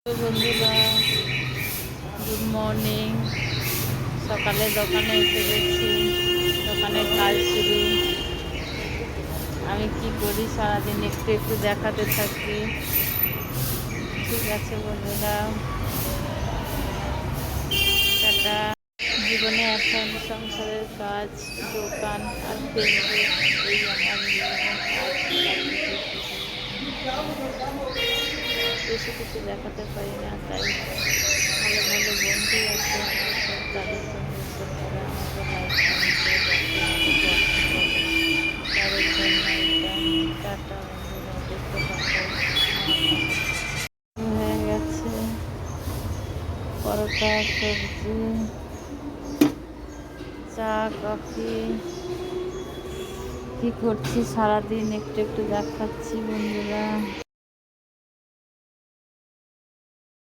তো বন্ধুরা, good morning. সকালে দোকানে এসে গেছি, দোকানের কাজ শুরু। আমি কি করি সারাদিন একটু একটু দেখাতে থাকি। ঠিক আছে বন্ধুরা, টাটা। জীবনে এখন সংসারের কাজ, দোকান আর ফেসবুক, এই আমার জীবনের কাজ। বেশি কিছু দেখাতে পারি না, তাই ভালো ভালো বন্ধু আছে আমার, সব তাদের সঙ্গে এসে তারা আমাকে লাইক তাদের জন্য টাটা বন্ধুরা। দেখতে থাকো। হয়ে গেছে পরোটা, সবজি, চা, কফি। কি করছি সারাদিন একটু একটু দেখাচ্ছি বন্ধুরা।